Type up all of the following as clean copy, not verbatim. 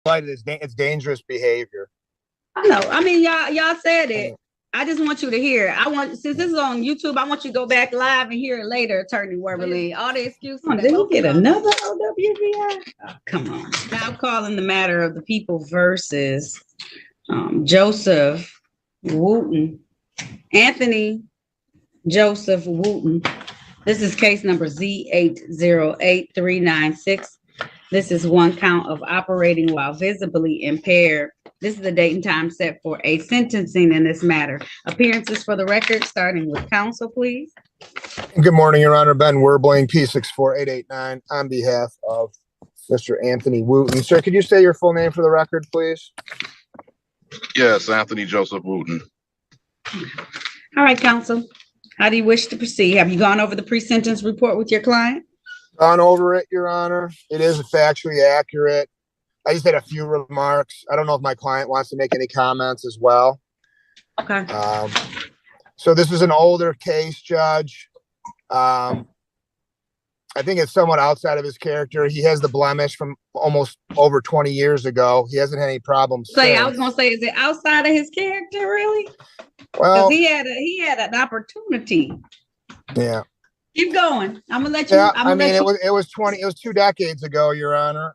it's dangerous behavior. I know. I mean, y'all said it. I just want you to hear it. Since this is on YouTube, I want you to go back live and hear it later, Attorney Werberly. All the excuses. Did we get another OWI? Oh, come on. Now calling the matter of the people versus Joseph Wooten. Anthony Joseph Wooten. This is case number Z808396. This is one count of operating while visibly impaired. This is the date and time set for a sentencing in this matter. Appearances for the record, starting with counsel, please. Good morning, Your Honor. Ben Werbling, P64889, on behalf of Mr. Anthony Wooten. Sir, could you say your full name for the record, please? Yes, Anthony Joseph Wooten. All right, counsel. How do you wish to proceed? Have you gone over the pre-sentence report with your client? Gone over it, Your Honor. It is factually accurate. I just had a few remarks. I don't know if my client wants to make any comments as well. Okay. So this is an older case, Judge. I think it's somewhat outside of his character. He has the blemish from almost over 20 years ago. He hasn't had any problems. I was gonna say, is it outside of his character, really? Well, he had an opportunity. Yeah. Keep going. I'm gonna let you. Yeah, it was 2 decades ago, Your Honor.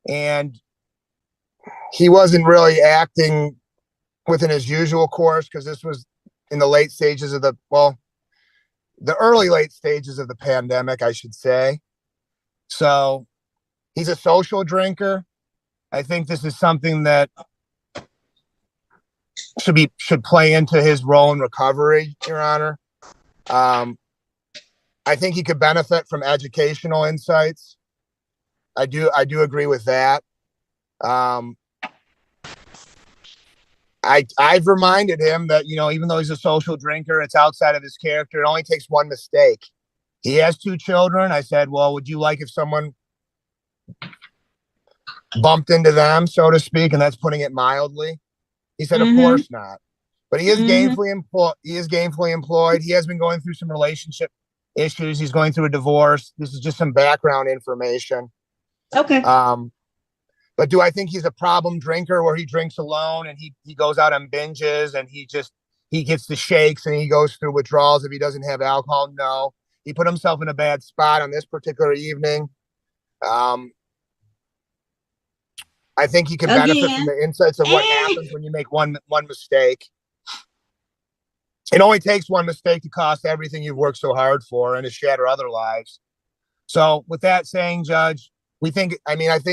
And he wasn't really acting within his usual course because this was in the late stages of the early late stages of the pandemic, I should say. So he's a social drinker. I think this is something that should play into his role in recovery, Your Honor. I think he could benefit from educational insights. I do agree with that. I've reminded him that, even though he's a social drinker, it's outside of his character. It only takes one mistake. He has 2 children. I said, well, would you like if someone bumped into them, so to speak? And that's putting it mildly. He said, of course not. But he is gainfully employed. He is gainfully employed. He has been going through some relationship issues. He's going through a divorce. This is just some background information. Okay. But do I think he's a problem drinker where he drinks alone and he goes out on binges and he gets the shakes and he goes through withdrawals if he doesn't have alcohol? No. He put himself in a bad spot on this particular evening. I think he can benefit from the insights of what happens when you make one mistake. It only takes one mistake to cost everything you've worked so hard for and to shatter other lives. So with that saying, Judge, I think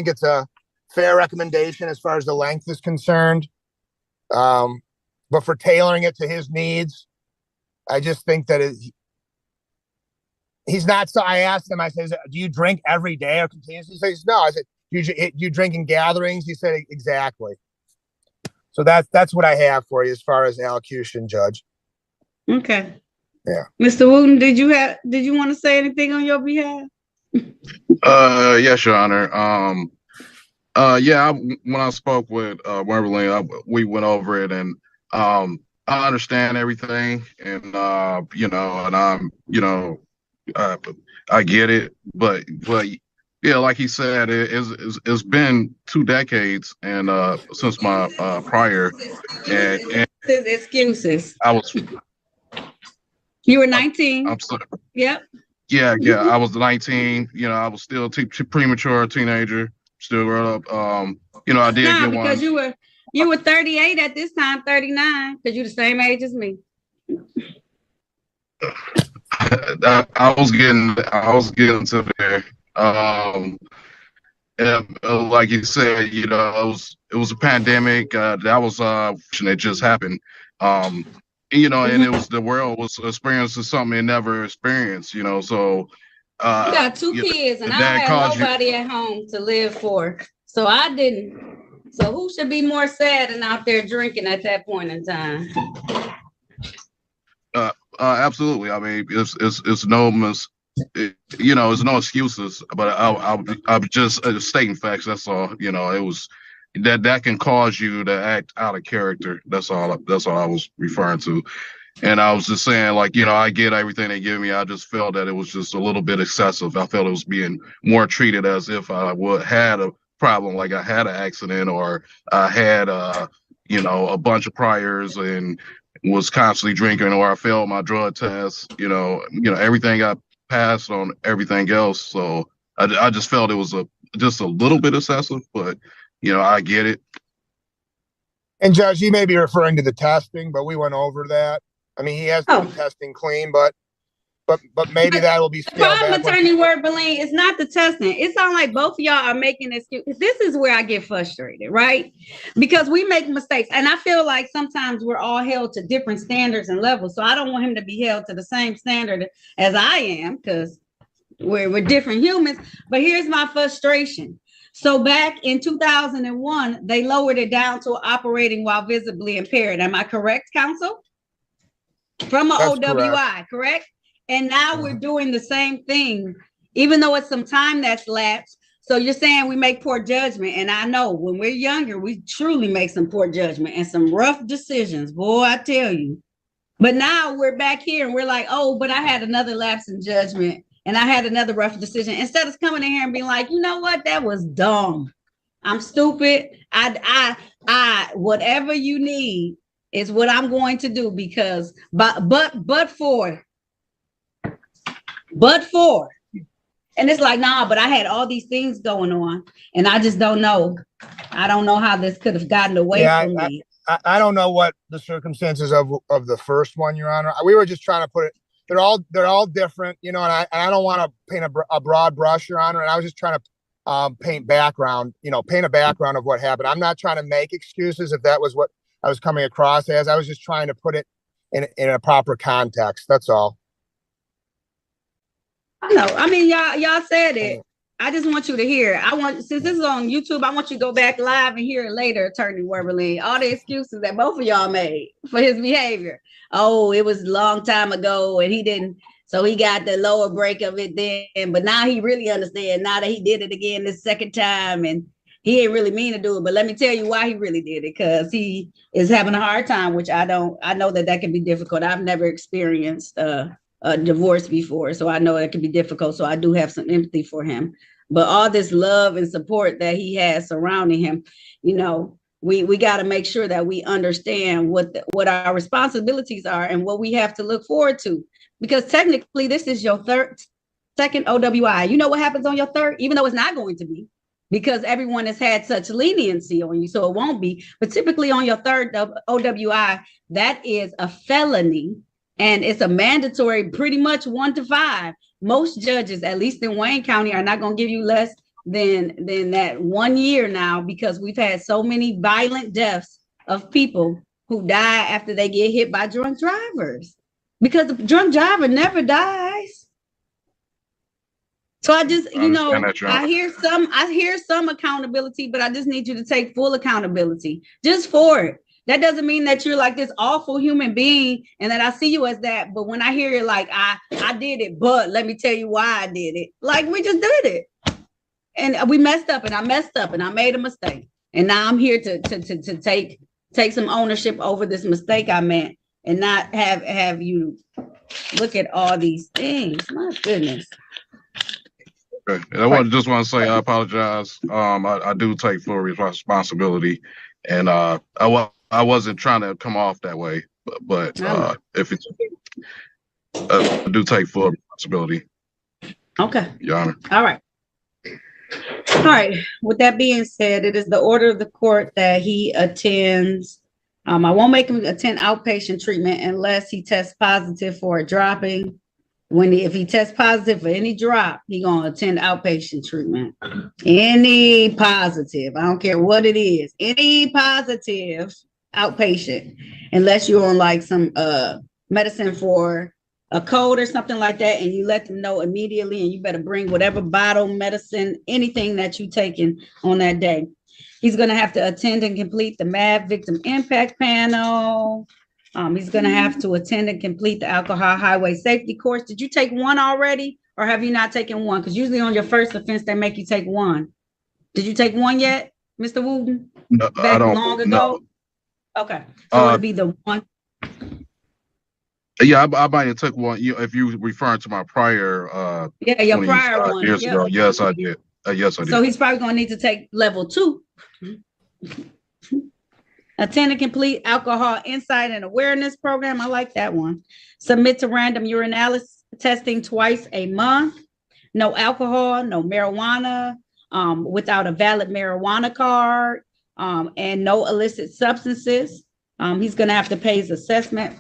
it's a fair recommendation as far as the length is concerned. But for tailoring it to his needs, I just think that he's not. So I asked him, I said, do you drink every day or continuously? He says, no. I said, you drink in gatherings? He said, exactly. So that's what I have for you as far as allocution, Judge. Okay. Yeah. Mr. Wooten, did you want to say anything on your behalf? Yes, Your Honor. When I spoke with Werberling, we went over it, and I understand everything, and I get it, but yeah, like he said, it's been 2 decades, and since my prior, and excuses. You were 19. I'm sorry. Yep. Yeah. I was 19. I was still premature teenager. Still grown up. I did get one. Because you were 38 at this time, 39, because you're the same age as me. I was getting to there. And, like you said, it was a pandemic. That was it just happened. And it was the world was experiencing something it never experienced. So. You got 2 kids, and I had nobody at home to live for, so I didn't. So who should be more sad and out there drinking at that point in time? Absolutely. I mean, it's no it's no excuses, but I'm just stating facts. That's all. It was that can cause you to act out of character. That's all I was referring to. And I was just saying, I get everything they give me. I just felt that it was just a little bit excessive. I felt it was being more treated as if I had a problem, like I had an accident or I had you know, a bunch of priors and was constantly drinking, or I failed my drug test. You know, everything got passed on everything else. So I just felt it was just a little bit excessive, but you know, I get it. And Judge, you may be referring to the testing, but we went over that. I mean, he has done testing clean, but maybe that will be scaled back. Attorney Werbeline, it's not the testing. It sounds like both of y'all are making excuses. This is where I get frustrated, right? Because we make mistakes, and I feel like sometimes we're all held to different standards and levels. So I don't want him to be held to the same standard as I am, because we're different humans. But here's my frustration. So back in 2001, they lowered it down to operating while visibly impaired. Am I correct, counsel? From an OWI, correct? And now we're doing the same thing, even though it's some time that's lapsed. So you're saying we make poor judgment. And I know when we're younger, we truly make some poor judgment and some rough decisions. Boy, I tell you. But now we're back here and we're like, oh, but I had another lapse in judgment and I had another rough decision. Instead of coming in here and being like, you know what? That was dumb. I'm stupid. I whatever you need is what I'm going to do, because but for. And it's like, nah, but I had all these things going on and I just don't know. I don't know how this could have gotten away from me. I don't know what the circumstances of the first one, Your Honor. We were just trying to put it, they're all different, you know, and I don't want to paint a broad brush, Your Honor. And I was just trying to paint a background of what happened. I'm not trying to make excuses if that was what I was coming across as. I was just trying to put it in a proper context. That's all. No, I mean, y'all said it. I just want you to hear. Since this is on YouTube, I want you to go back live and hear it later, Attorney Werbeline. All the excuses that both of y'all made for his behavior. Oh, it was a long time ago and he didn't, so he got the lower break of it then, but now he really understands now that he did it again this second time and he ain't really mean to do it. But let me tell you why he really did it, because he is having a hard time, which I know that can be difficult. I've never experienced a divorce before, so I know it can be difficult. So I do have some empathy for him. But all this love and support that he has surrounding him, you know, we got to make sure that we understand what our responsibilities are and what we have to look forward to. Because technically, this is your second OWI. You know what happens on your third, even though it's not going to be, because everyone has had such leniency on you, so it won't be. But typically on your third OWI, that is a felony. And it's a mandatory, pretty much 1 to 5. Most judges, at least in Wayne County, are not going to give you less than that 1 year now, because we've had so many violent deaths of people who die after they get hit by drunk drivers, because the drunk driver never dies. So I just, you know, I hear some accountability, but I just need you to take full accountability just for it. That doesn't mean that you're like this awful human being and that I see you as that. But when I hear it, like, I did it, but let me tell you why I did it. Like, we just did it. And we messed up and I messed up and I made a mistake. And now I'm here to take some ownership over this mistake I made and not have you look at all these things. My goodness. Okay. I just want to say I apologize. I do take full responsibility, and I wasn't trying to come off that way, but if it's, I do take full responsibility. Okay. Your Honor. All right. All right. With that being said, it is the order of the court that he attends. I won't make him attend outpatient treatment unless he tests positive for a dropping. If he tests positive for any drop, he gonna attend outpatient treatment. Any positive, I don't care what it is, any positive outpatient, unless you're on like some medicine for a cold or something like that, and you let them know immediately, and you better bring whatever bottle, medicine, anything that you taking on that day. He's gonna have to attend and complete the MAV victim impact panel. He's going to have to attend and complete the alcohol highway safety course. Did you take one already, or have you not taken one? Because usually on your first offense, they make you take one. Did you take one yet, Mr. Wooten? No, back long ago? No. Okay. So it'll be the one. Yeah, I might have took one. If you referring to my prior your prior one years ago. Yes, I did. Yes, I did. So he's probably going to need to take level 2. Attend and complete alcohol insight and awareness program. I like that one. Submit to random urinalysis testing twice a month. No alcohol, no marijuana, without a valid marijuana card, and no illicit substances. He's going to have to pay his assessment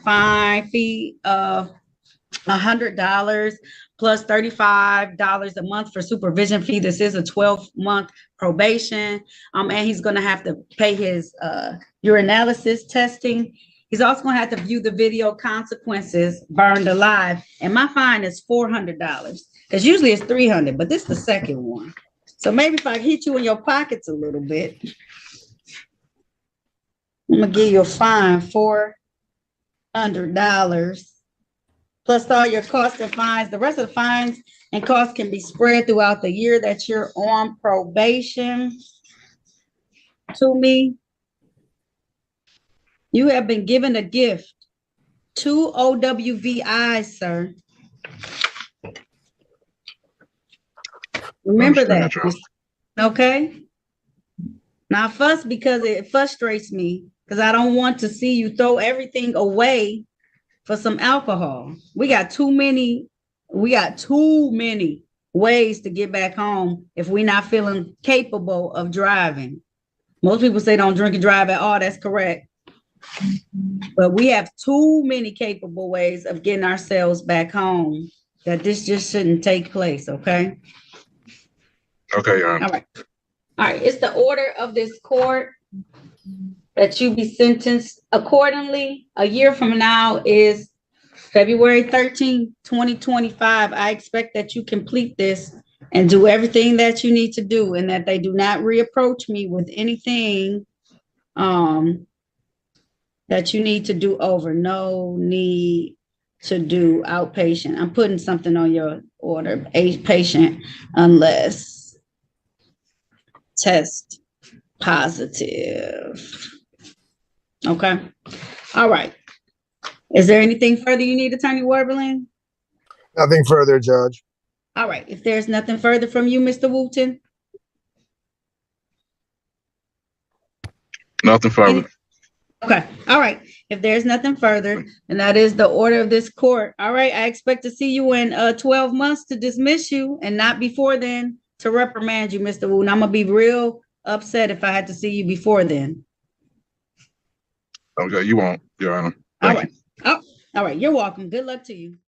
fee of $100 plus $35 a month for supervision fee. This is a 12-month probation. And he's going to have to pay his urinalysis testing. He's also going to have to view the video consequences burned alive. And my fine is $400 because usually it's $300, but this is the second one. So maybe if I hit you in your pockets a little bit, I'm going to give you a fine, $400. Plus all your costs and fines. The rest of the fines and costs can be spread throughout the year that you're on probation. To me, you have been given a gift. 2 OWVIs, sir. Remember that. Okay? Not fuss because it frustrates me because I don't want to see you throw everything away for some alcohol. We got too many ways to get back home if we're not feeling capable of driving. Most people say don't drink and drive at all. That's correct. But we have too many capable ways of getting ourselves back home that this just shouldn't take place, okay? Okay, Your Honor. All right. All right. It's the order of this court that you be sentenced accordingly. A year from now is February 13, 2025. I expect that you complete this and do everything that you need to do and that they do not reapproach me with anything that you need to do over. No need to do outpatient. I'm putting something on your order, patient, unless test positive. Okay. All right. Is there anything further you need, Attorney Warberlin? Nothing further, Judge. All right. If there's nothing further from you, Mr. Wooten? Nothing further. Okay. All right. If there's nothing further, and that is the order of this court. All right. I expect to see you in 12 months to dismiss you and not before then to reprimand you, Mr. Wooten. I'm going to be real upset if I had to see you before then. Okay, you won't, Your Honor. All right. Oh, all right. You're welcome. Good luck to you.